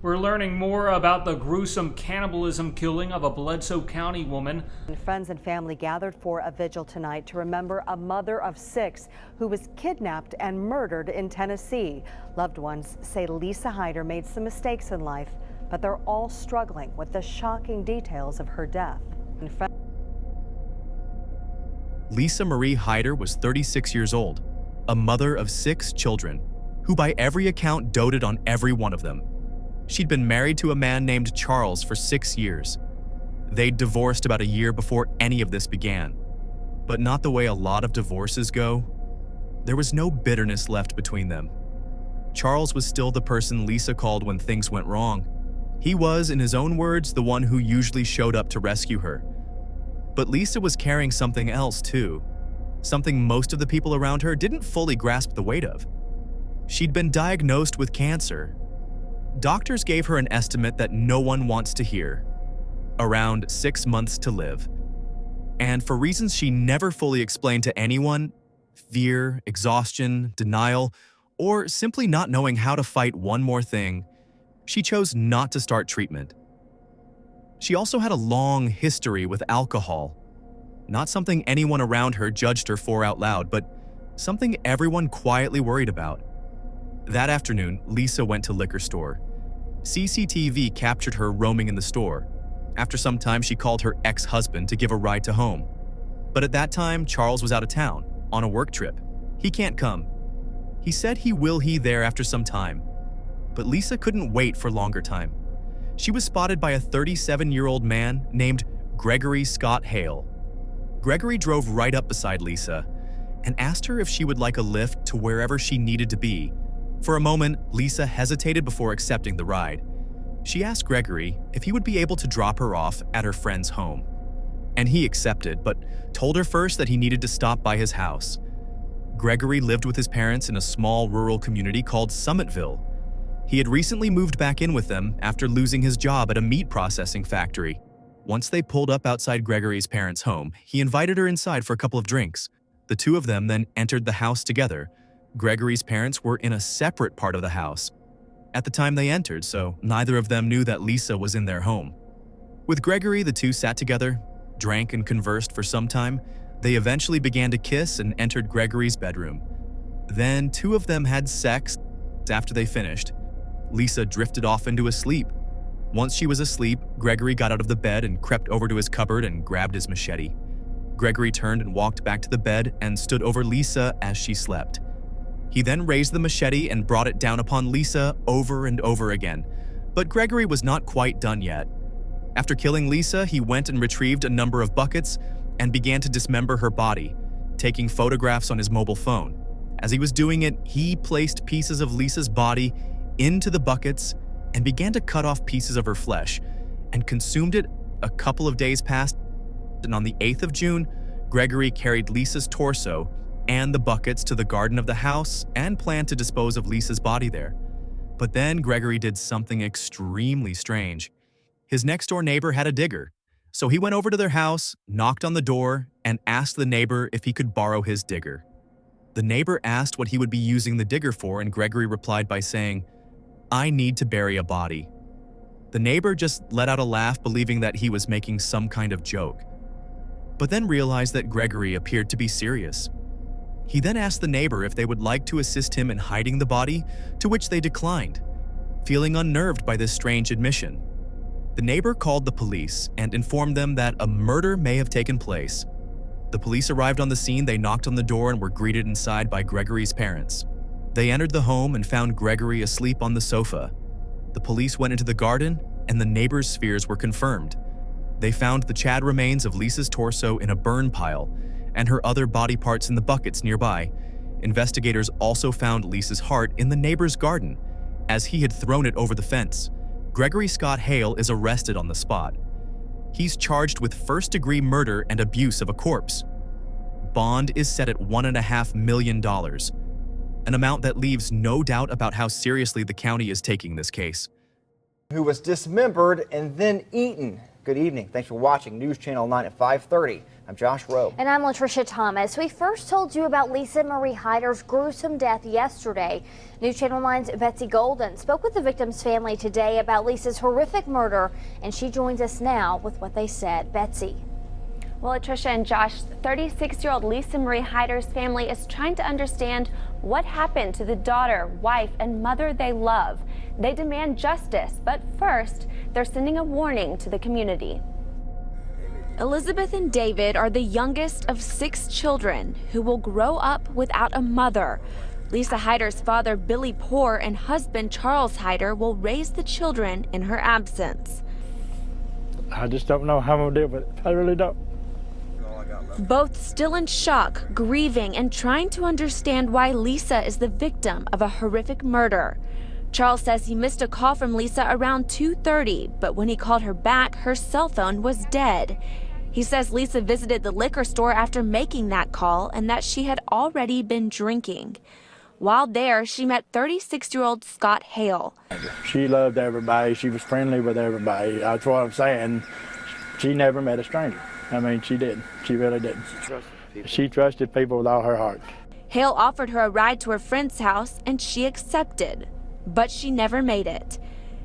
We're learning more about the gruesome cannibalism killing of a Bledsoe County woman. Friends and family gathered for a vigil tonight to remember a mother of 6 who was kidnapped and murdered in Tennessee. Loved ones say Lisa Hyder made some mistakes in life, but they're all struggling with the shocking details of her death. Lisa Marie Hyder was 36 years old, a mother of 6 children, who by every account doted on every one of them. She'd been married to a man named Charles for 6 years. They'd divorced about a year before any of this began. But not the way a lot of divorces go. There was no bitterness left between them. Charles was still the person Lisa called when things went wrong. He was, in his own words, the one who usually showed up to rescue her. But Lisa was carrying something else too. Something most of the people around her didn't fully grasp the weight of. She'd been diagnosed with cancer. Doctors gave her an estimate that no one wants to hear. Around 6 months to live. And for reasons she never fully explained to anyone, fear, exhaustion, denial, or simply not knowing how to fight one more thing, she chose not to start treatment. She also had a long history with alcohol. Not something anyone around her judged her for out loud, but something everyone quietly worried about. That afternoon, Lisa went to liquor store. CCTV captured her roaming in the store. After some time, she called her ex-husband to give a ride to home. But at that time, Charles was out of town, on a work trip. He can't come. He said he will be there after some time. But Lisa couldn't wait for longer time. She was spotted by a 37-year-old man named Gregory Scott Hale. Gregory drove right up beside Lisa and asked her if she would like a lift to wherever she needed to be. For a moment, Lisa hesitated before accepting the ride. She asked Gregory if he would be able to drop her off at her friend's home. And he accepted, but told her first that he needed to stop by his house. Gregory lived with his parents in a small rural community called Summitville. He had recently moved back in with them after losing his job at a meat processing factory. Once they pulled up outside Gregory's parents' home, he invited her inside for a couple of drinks. The two of them then entered the house together. Gregory's parents were in a separate part of the house at the time they entered, so neither of them knew that Lisa was in their home. With Gregory, the two sat together, drank and conversed for some time. They eventually began to kiss and entered Gregory's bedroom. Then two of them had sex. After they finished, Lisa drifted off into a sleep. Once she was asleep, Gregory got out of the bed and crept over to his cupboard and grabbed his machete. Gregory turned and walked back to the bed and stood over Lisa as she slept. He then raised the machete and brought it down upon Lisa over and over again. But Gregory was not quite done yet. After killing Lisa, he went and retrieved a number of buckets and began to dismember her body, taking photographs on his mobile phone. As he was doing it, he placed pieces of Lisa's body into the buckets and began to cut off pieces of her flesh and consumed it. A couple of days passed, and on the 8th of June, Gregory carried Lisa's torso and the buckets to the garden of the house and planned to dispose of Lisa's body there. But then Gregory did something extremely strange. His next-door neighbor had a digger, so he went over to their house, knocked on the door, and asked the neighbor if he could borrow his digger. The neighbor asked what he would be using the digger for, and Gregory replied by saying, "I need to bury a body." The neighbor just let out a laugh, believing that he was making some kind of joke, but then realized that Gregory appeared to be serious. He then asked the neighbor if they would like to assist him in hiding the body, to which they declined, feeling unnerved by this strange admission. The neighbor called the police and informed them that a murder may have taken place. The police arrived on the scene. They knocked on the door and were greeted inside by Gregory's parents. They entered the home and found Gregory asleep on the sofa. The police went into the garden, and the neighbors' fears were confirmed. They found the Chad remains of Lisa's torso in a burn pile and her other body parts in the buckets nearby. Investigators also found Lisa's heart in the neighbor's garden, as he had thrown it over the fence. Gregory Scott Hale is arrested on the spot. He's charged with first-degree murder and abuse of a corpse. Bond is set at $1.5 million, an amount that leaves no doubt about how seriously the county is taking this case. Who was dismembered and then eaten. Good evening. Thanks for watching News Channel 9 at 5:30. I'm Josh Rowe. And I'm Latricia Thomas. We first told you about Lisa Marie Hyder's gruesome death yesterday. News Channel 9's Betsy Golden spoke with the victim's family today about Lisa's horrific murder, and she joins us now with what they said. Betsy. Well, Latricia and Josh, 36-year-old Lisa Marie Hyder's family is trying to understand what happened to the daughter, wife, and mother they love. They demand justice, but first, they're sending a warning to the community. Elizabeth and David are the youngest of 6 children who will grow up without a mother. Lisa Hyder's father, Billy Poor, and husband, Charles Hyder, will raise the children in her absence. I just don't know how I'm going to deal with it. I really don't. Both still in shock, grieving, and trying to understand why Lisa is the victim of a horrific murder. Charles says he missed a call from Lisa around 2:30, but when he called her back, her cell phone was dead. He says Lisa visited the liquor store after making that call and that she had already been drinking. While there, she met 36-year-old Scott Hale. She loved everybody. She was friendly with everybody. That's what I'm saying. She never met a stranger. I mean, she did. She really did. She trusted people with all her heart. Hale offered her a ride to her friend's house, and she accepted. But she never made it.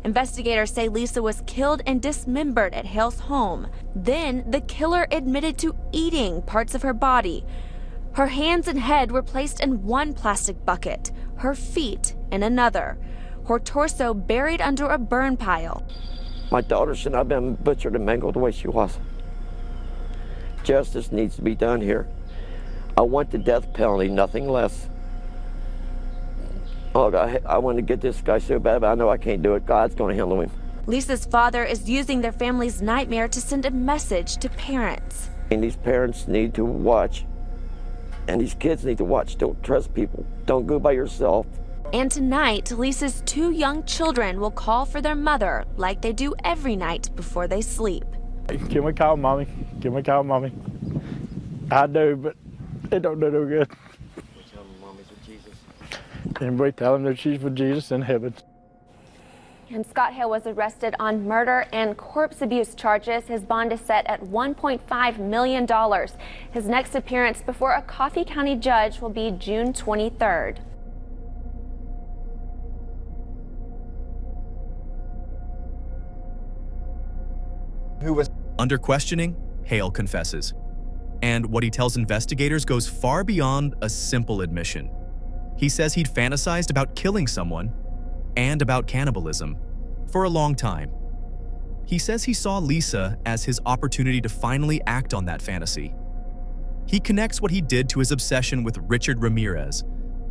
Investigators say Lisa was killed and dismembered at Hale's home. Then the killer admitted to eating parts of her body. Her hands and head were placed in one plastic bucket, her feet in another, her torso buried under a burn pile. My daughter should not have been butchered and mangled the way she was. Justice needs to be done here. I want the death penalty, nothing less. Oh, God, I want to get this guy so bad, but I know I can't do it. God's going to handle him. Lisa's father is using their family's nightmare to send a message to parents. And these parents need to watch, and these kids need to watch. Don't trust people. Don't go by yourself. And tonight, Lisa's 2 young children will call for their mother like they do every night before they sleep. Can we call Mommy? Can we call Mommy? I do, but it don't do no good. And we tell them that she's with Jesus in heaven. And Scott Hale was arrested on murder and corpse abuse charges. His bond is set at $1.5 million. His next appearance before a Coffee County judge will be June 23rd. Under questioning, Hale confesses. And what he tells investigators goes far beyond a simple admission. He says he'd fantasized about killing someone and about cannibalism for a long time. He says he saw Lisa as his opportunity to finally act on that fantasy. He connects what he did to his obsession with Richard Ramirez,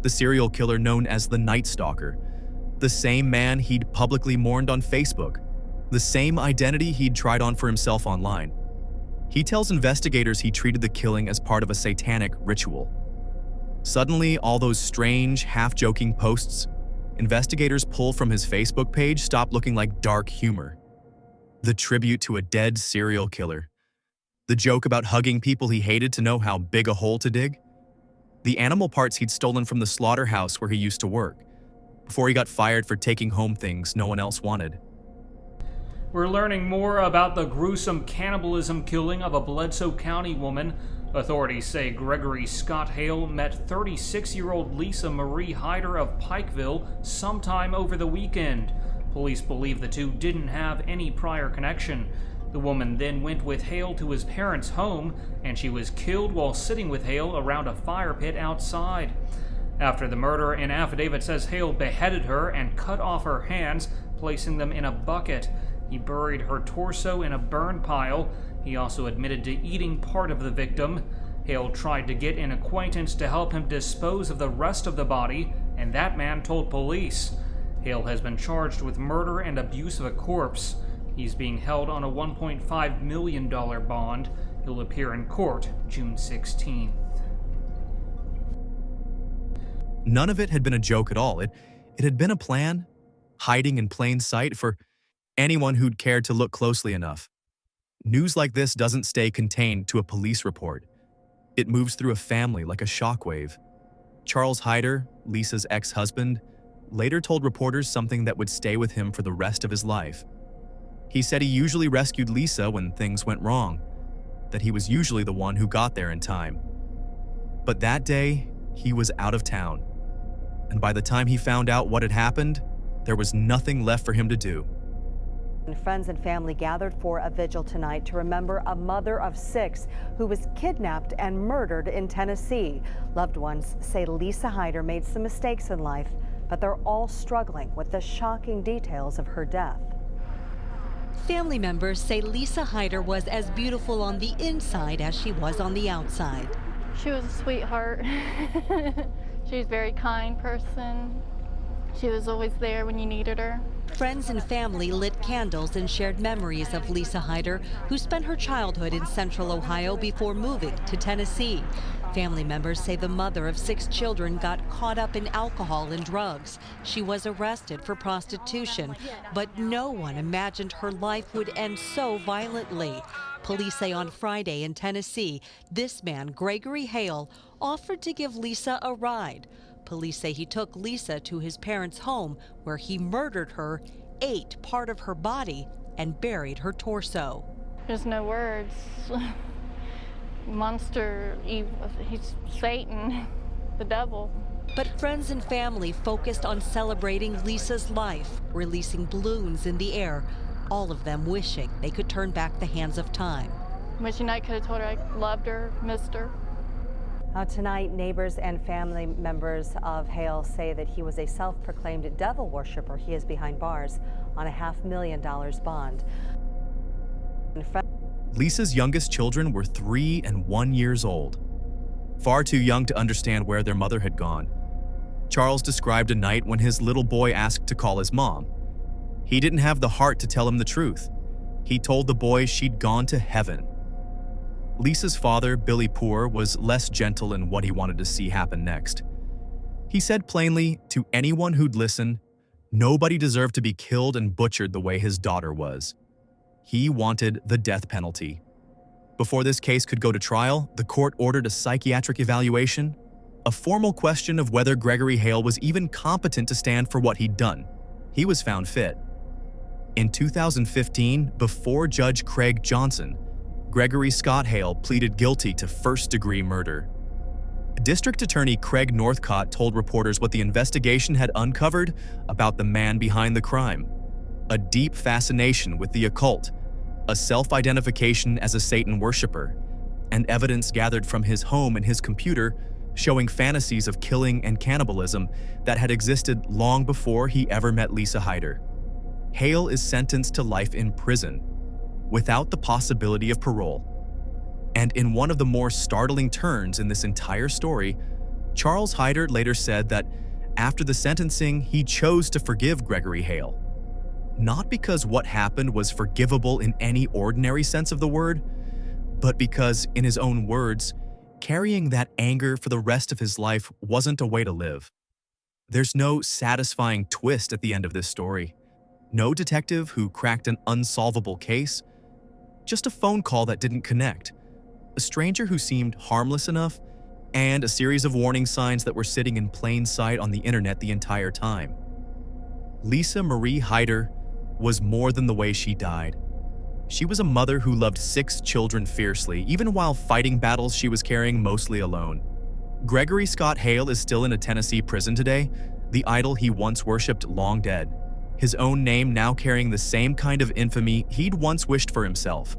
the serial killer known as the Night Stalker, the same man he'd publicly mourned on Facebook, the same identity he'd tried on for himself online. He tells investigators he treated the killing as part of a satanic ritual. Suddenly, all those strange, half-joking posts investigators pull from his Facebook page stop looking like dark humor. The tribute to a dead serial killer. The joke about hugging people he hated to know how big a hole to dig. The animal parts he'd stolen from the slaughterhouse where he used to work, before he got fired for taking home things no one else wanted. We're learning more about the gruesome cannibalism killing of a Bledsoe County woman. Authorities say Gregory Scott Hale met 36-year-old Lisa Marie Hyder of Pikeville sometime over the weekend. Police believe the two didn't have any prior connection. The woman then went with Hale to his parents' home, and she was killed while sitting with Hale around a fire pit outside. After the murder, an affidavit says Hale beheaded her and cut off her hands, placing them in a bucket. He buried her torso in a burn pile. He also admitted to eating part of the victim. Hale tried to get an acquaintance to help him dispose of the rest of the body, and that man told police. Hale has been charged with murder and abuse of a corpse. He's being held on a $1.5 million bond. He'll appear in court June 16th. None of it had been a joke at all. It had been a plan, hiding in plain sight for anyone who'd cared to look closely enough. News like this doesn't stay contained to a police report. It moves through a family like a shockwave. Charles Hyder, Lisa's ex-husband, later told reporters something that would stay with him for the rest of his life. He said he usually rescued Lisa when things went wrong, that he was usually the one who got there in time. But that day, he was out of town, and by the time he found out what had happened, there was nothing left for him to do. Friends and family gathered for a vigil tonight to remember a mother of 6 who was kidnapped and murdered in Tennessee. Loved ones say Lisa Hyder made some mistakes in life, but they're all struggling with the shocking details of her death. Family members say Lisa Hyder was as beautiful on the inside as she was on the outside. She was a sweetheart. She was a very kind person. She was always there when you needed her. Friends and family lit candles and shared memories of Lisa Hyder, who spent her childhood in central Ohio before moving to Tennessee. Family members say the mother of 6 children got caught up in alcohol and drugs. She was arrested for prostitution, but no one imagined her life would end so violently. Police say on Friday in Tennessee, this man, Gregory Hale, offered to give Lisa a ride. Police say he took Lisa to his parents' home, where he murdered her, ate part of her body, and buried her torso. There's no words. Monster, evil, he's Satan, the devil. But friends and family focused on celebrating Lisa's life, releasing balloons in the air, all of them wishing they could turn back the hands of time. Wishing I could have told her I loved her, missed her. Tonight, neighbors and family members of Hale say that he was a self-proclaimed devil worshiper. He is behind bars on a $500,000 bond. Lisa's youngest children were 3 and 1 years old, far too young to understand where their mother had gone. Charles described a night when his little boy asked to call his mom. He didn't have the heart to tell him the truth. He told the boy she'd gone to heaven. Lisa's father, Billy Poor, was less gentle in what he wanted to see happen next. He said plainly to anyone who'd listen, nobody deserved to be killed and butchered the way his daughter was. He wanted the death penalty. Before this case could go to trial, the court ordered a psychiatric evaluation, a formal question of whether Gregory Hale was even competent to stand for what he'd done. He was found fit. In 2015, before Judge Craig Johnson, Gregory Scott Hale pleaded guilty to first-degree murder. District Attorney Craig Northcott told reporters what the investigation had uncovered about the man behind the crime: a deep fascination with the occult, a self-identification as a Satan worshiper, and evidence gathered from his home and his computer showing fantasies of killing and cannibalism that had existed long before he ever met Lisa Hyder. Hale is sentenced to life in prison, without the possibility of parole. And in one of the more startling turns in this entire story, Charles Hyder later said that after the sentencing, he chose to forgive Gregory Hale. Not because what happened was forgivable in any ordinary sense of the word, but because, in his own words, carrying that anger for the rest of his life wasn't a way to live. There's no satisfying twist at the end of this story. No detective who cracked an unsolvable case. Just a phone call that didn't connect, a stranger who seemed harmless enough, and a series of warning signs that were sitting in plain sight on the internet the entire time. Lisa Marie Hyder was more than the way she died. She was a mother who loved 6 children fiercely, even while fighting battles she was carrying mostly alone. Gregory Scott Hale is still in a Tennessee prison today, the idol he once worshipped long dead. His own name now carrying the same kind of infamy he'd once wished for himself.